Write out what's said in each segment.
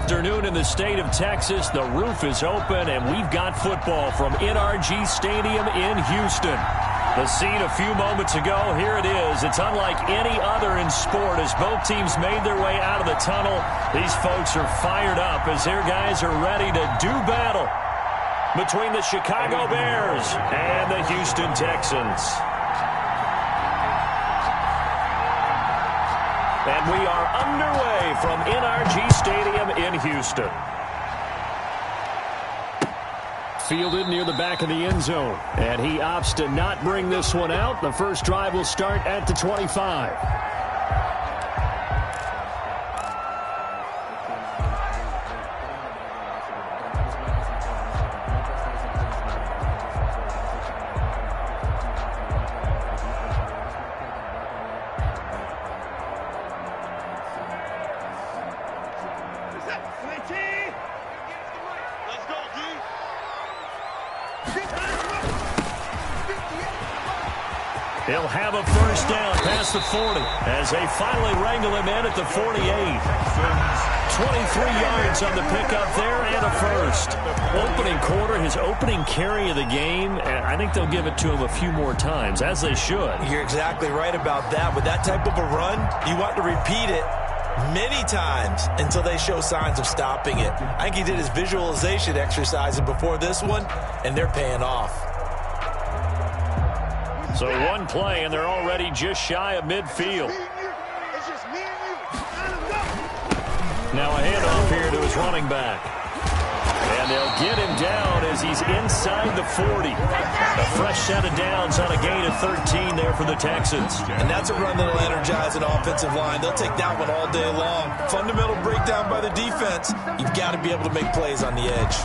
afternoon in the state of Texas. The roof is open, and we've got football from NRG Stadium in Houston. The scene a few moments ago, here it is. It's unlike any other in sport as both teams made their way out of the tunnel. These folks are fired up as their guys are ready to do battle between the Chicago Bears and the Houston Texans. And we are underway from NRG Stadium in Houston. Fielded near the back of the end zone. And he opts to not bring this one out. The first drive will start at the 25. He'll have a first down past the 40 as they finally wrangle him in at the 48. 23 yards on the pickup there and a first. Opening quarter, his opening carry of the game, and I think they'll give it to him a few more times, as they should. You're exactly right about that. With that type of a run, you want to repeat it many times until they show signs of stopping it. I think he did his visualization exercises before this one, and they're paying off. So one play, and they're already just shy of midfield. Now a handoff here to his running back. And they'll get him down as he's inside the 40. A fresh set of downs on a gain of 13 there for the Texans. And that's a run that'll energize an offensive line. They'll take that one all day long. Fundamental breakdown by the defense. You've got to be able to make plays on the edge.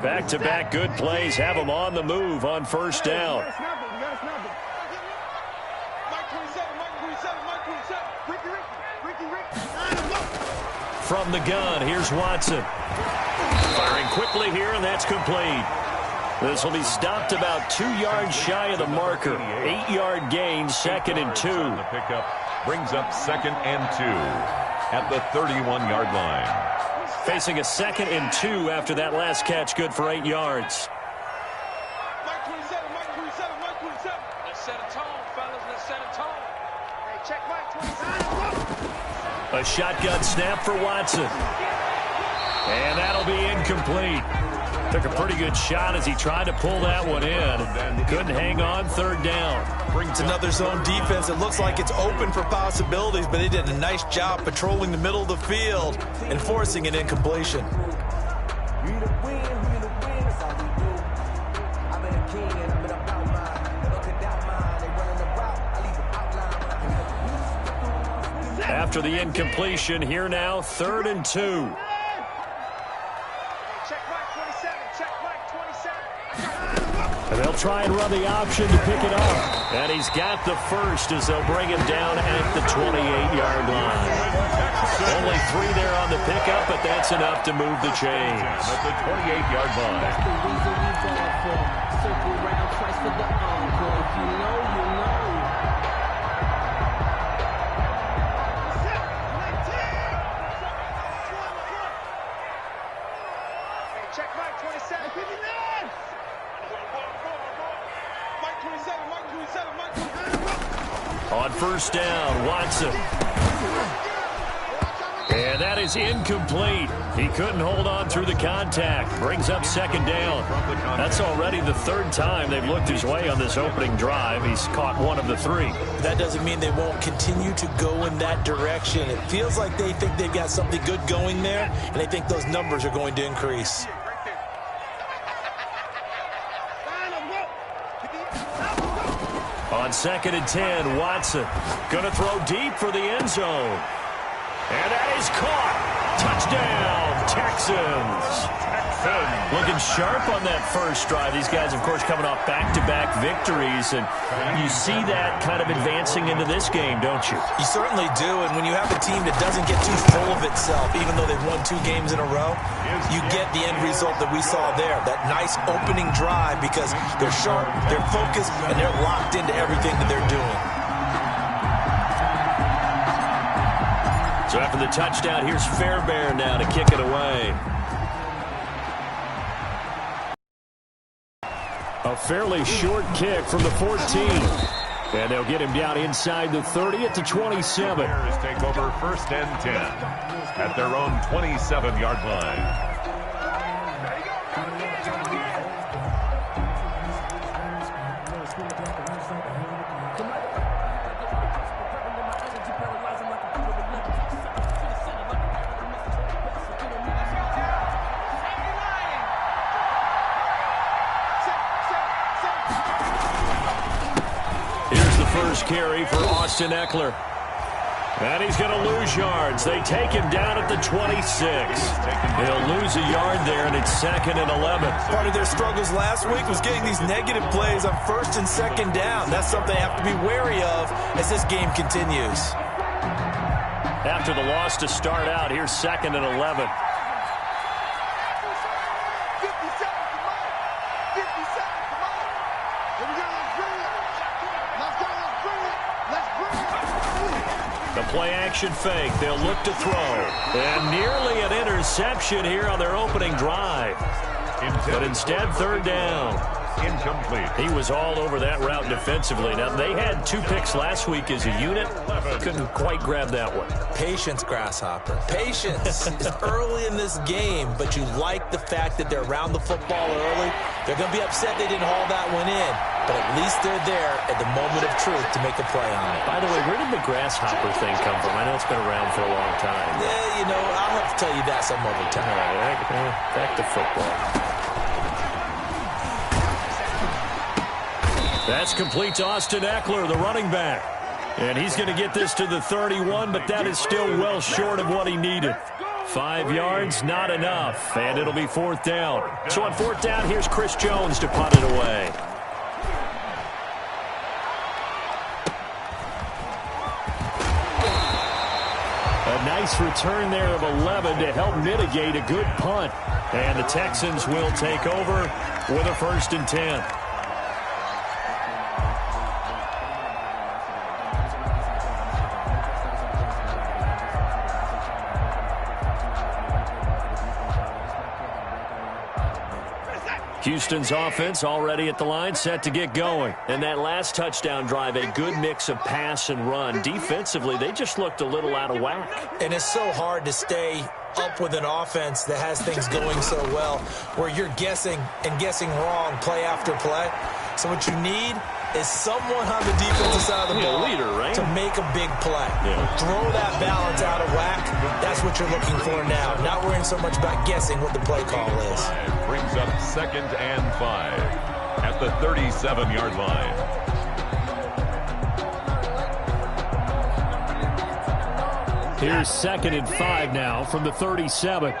Back-to-back good plays have them on the move on first down. From the gun, here's Watson. Firing quickly here, and that's complete. This will be stopped about 2 yards shy of the marker. 8-yard gain, 2nd and 2. The pickup brings up 2nd and 2 at the 31-yard line. Facing a 2nd and 2 after that last catch, good for 8 yards. Mike 27, Mike 27, Mike 27. Let's set a tone, fellas. Let's set a tone. Hey, check Mike 27. A shotgun snap for Watson. And that'll be incomplete. Took a pretty good shot as he tried to pull that one in. Couldn't hang on, 3rd down. Brings another zone defense. It looks like it's open for possibilities, but they did a nice job patrolling the middle of the field and forcing an incompletion. After the incompletion, here now, 3rd and 2. And they'll try and run the option to pick it up. And he's got the first as they'll bring him down at the 28-yard line. Only 3 there on the pickup, but that's enough to move the chains. At the 28-yard line. That's the reason we going for circle round twice for the encore. If you know, you know. Hey, check Mike 27. 59. On first down, Watson. And that is incomplete. He couldn't hold on through the contact. Brings up 2nd down. That's already the 3rd time they've looked his way on this opening drive. He's caught 1 of the 3. That doesn't mean they won't continue to go in that direction. It feels like they think they've got something good going there, and they think those numbers are going to increase. On 2nd and 10, Watson going to throw deep for the end zone. And that is caught. Touchdown, Texans. Looking sharp on that first drive. These guys, of course, coming off back-to-back victories, and you see that kind of advancing into this game, don't you? You certainly do, and when you have a team that doesn't get too full of itself, even though they've won 2 games in a row, you get the end result that we saw there, that nice opening drive, because they're sharp, they're focused, and they're locked into everything that they're doing. So after the touchdown, here's Fairbairn now to kick it away. A fairly short kick from the 14. And they'll get him down inside the 30 at the 27. Bears take over 1st and 10 at their own 27-yard line. First carry for Austin Eckler. And he's going to lose yards. They take him down at the 26. They'll lose a yard there, and it's 2nd and 11. Part of their struggles last week was getting these negative plays on 1st and 2nd down. That's something they have to be wary of as this game continues. After the loss to start out, here's 2nd and 11. Play-action fake. They'll look to throw. And nearly an interception here on their opening drive. But instead, 3rd down. Incomplete. He was all over that route defensively. Now, they had 2 picks last week as a unit. Couldn't quite grab that one. Patience, Grasshopper. Patience. It's early in this game, but you like the fact that they're around the football early. They're going to be upset they didn't haul that one in, but at least they're there at the moment of truth to make a play on it. By the way, where did the grasshopper thing come from? I know it's been around for a long time. Yeah, you know, I'll have to tell you that some other time. All right, back to football. That's complete to Austin Eckler, the running back. And he's going to get this to the 31, but that is still well short of what he needed. 5 yards, not enough, and it'll be 4th down. So on 4th down, here's Chris Jones to punt it away. A nice return there of 11 to help mitigate a good punt. And the Texans will take over with a 1st and 10. Houston's offense already at the line, set to get going. And that last touchdown drive, a good mix of pass and run. Defensively, they just looked a little out of whack. And it's so hard to stay up with an offense that has things going so well, where you're guessing and guessing wrong play after play. So what you need is someone on the defensive side of the ball leader, right? to make a big play. Throw that balance out of whack. That's what you're looking for now. Not worrying so much about guessing what the play call is. Brings up 2nd and 5 at the 37-yard line. Here's 2nd and 5 now from the 37. 58, right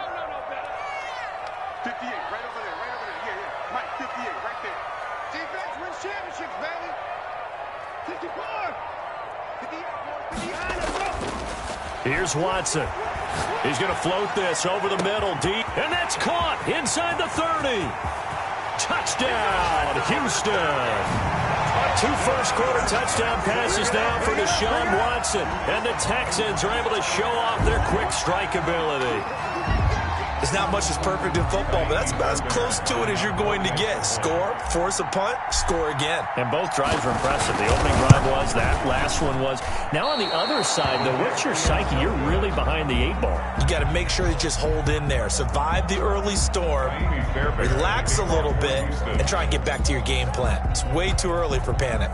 over there, yeah. Mike, 58, right there. Defense wins championships, baby. 54. 58, Here's Watson. He's going to float this over the middle, deep, and that's caught inside the 30. Touchdown, Houston. 2 first-quarter touchdown passes now for Deshaun Watson. And the Texans are able to show off their quick strike ability. There's not much that's perfect in football, but that's about as close to it as you're going to get. Score, force a punt, score again. And both drives were impressive. The opening drive was, that last one was. Now on the other side, though, what's your psyche? You're really behind the 8 ball. You got to make sure you just hold in there. Survive the early storm, relax a little bit, and try and get back to your game plan. It's way too early for panic.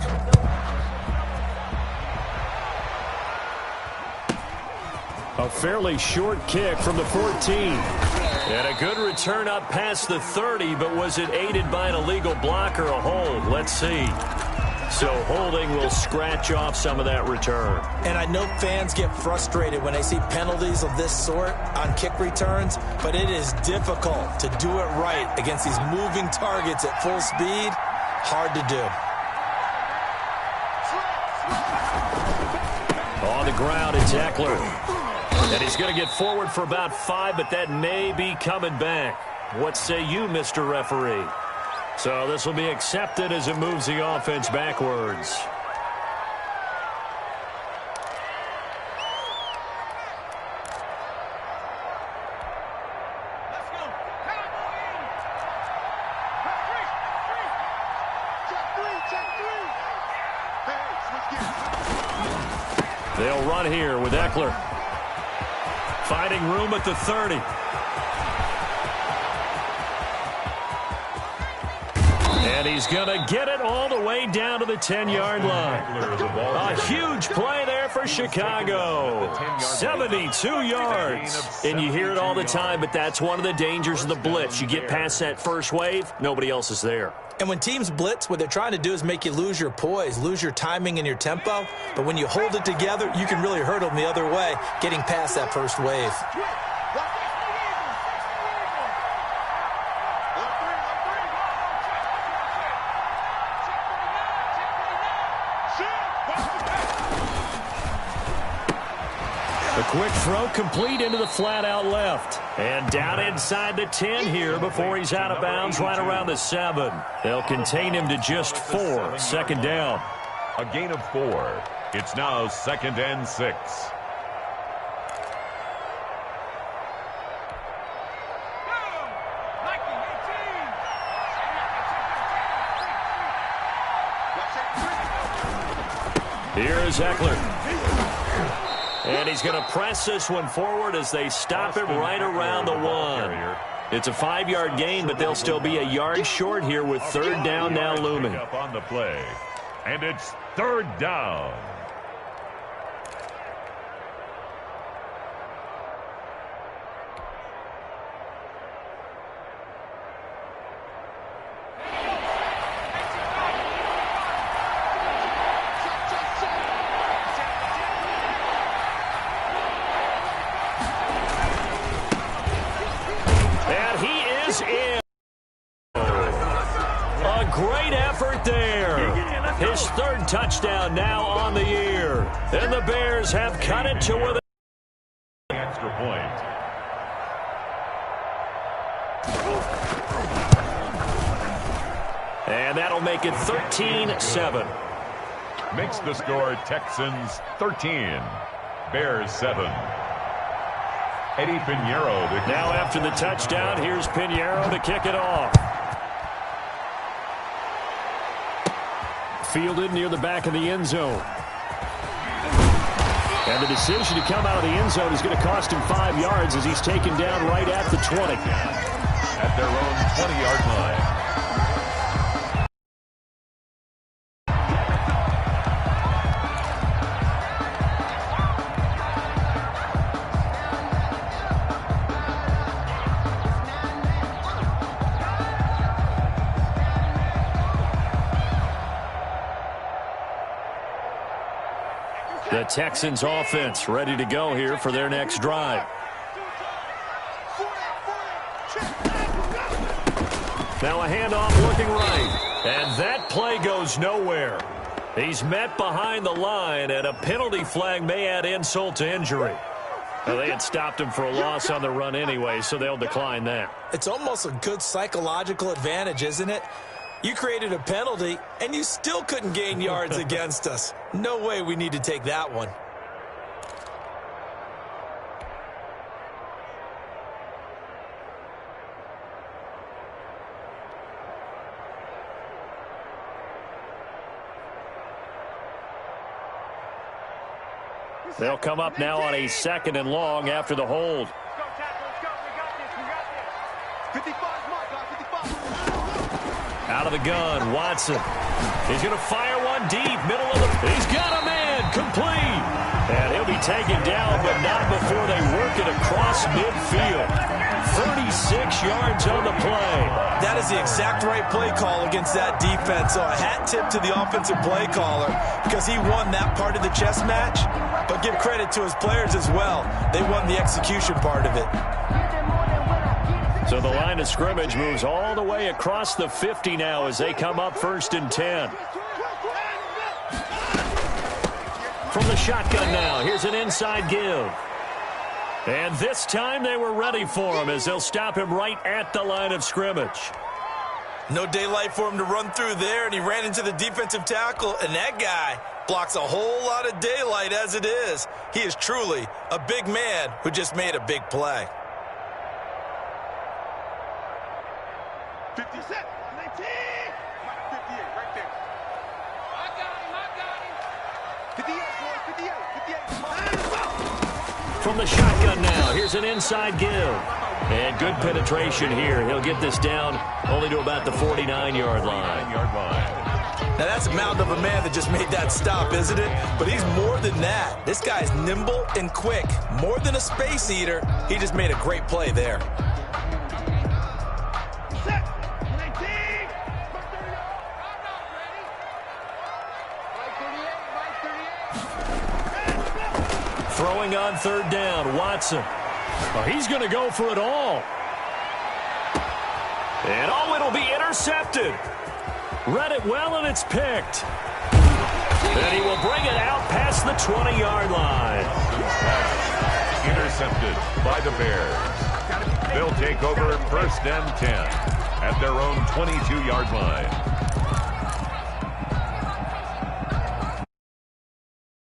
A fairly short kick from the 14. And a good return up past the 30, but was it aided by an illegal block or a hold? Let's see. So holding will scratch off some of that return. And I know fans get frustrated when they see penalties of this sort on kick returns, but it is difficult to do it right against these moving targets at full speed. Hard to do. On the ground, it's Eckler. And he's going to get forward for about 5, but that may be coming back. What say you, Mr. Referee? So this will be accepted as it moves the offense backwards. Let's go. Check three. They'll run here with Eckler. Finding room at the 30. And he's going to get it all the way down to the 10-yard line. A huge play there for Chicago. 72 yards. And you hear it all the time, but that's one of the dangers of the blitz. You get past that first wave, nobody else is there. And when teams blitz, what they're trying to do is make you lose your poise, lose your timing and your tempo. But when you hold it together, you can really hurt them the other way, getting past that first wave. A quick throw complete into the flat out left. And down inside the 10 here before he's out of bounds right around the 7. They'll contain him to just 4. Second down. A gain of 4. It's now 2nd and 6. Here's Eckler. And he's going to press this one forward as they stop him right around the 1. It's a 5-yard gain, but they'll still be a yard short here with third down now looming. Up on the play. And it's third down. His third touchdown now on the year. And the Bears have cut it to within extra point. And that'll make it 13-7. Makes the score Texans 13, Bears 7. Eddie Pinheiro. Now after the touchdown, here's Pinheiro to kick it off. Fielded near the back of the end zone. And the decision to come out of the end zone is going to cost him 5 yards as he's taken down right at the 20. At their own 20-yard line. The Texans offense ready to go here for their next drive. Now a handoff looking right. And that play goes nowhere. He's met behind the line, and a penalty flag may add insult to injury. Well, they had stopped him for a loss on the run anyway, so they'll decline that. It's almost a good psychological advantage, isn't it? You created a penalty, and you still couldn't gain yards against us. No way we need to take that one. They'll come up now on a 2nd and long after the hold. Let's go, tackle. Let's go. We got this. We got this. 55's mark, guys. 55. Out of the gun, Watson. He's going to fire one deep, middle of the... He's got a man, complete. And he'll be take him down, but not before they work it across midfield. 36 yards on the play. That is the exact right play call against that defense. So a hat tip to the offensive play caller because he won that part of the chess match. But give credit to his players as well. They won the execution part of it. So the line of scrimmage moves all the way across the 50 now as they come up 1st and 10. From the shotgun now, here's an inside give. And this time they were ready for him as they'll stop him right at the line of scrimmage. No daylight for him to run through there, and he ran into the defensive tackle, and that guy blocks a whole lot of daylight as it is. He is truly a big man who just made a big play. 57, 19. 58, right there. I got him. 58, boy, 58, 58. From the shotgun now, here's an inside give. And good penetration here. He'll get this down only to about the 49-yard line. Now, that's a mountain of a man that just made that stop, isn't it? But he's more than that. This guy's nimble and quick. More than a space eater. He just made a great play there. Throwing on 3rd down, Watson. Oh, he's going to go for it all. And it'll be intercepted. Read it well, and it's picked. And he will bring it out past the 20-yard line. Intercepted by the Bears. They'll take over 1st and 10 at their own 22-yard line.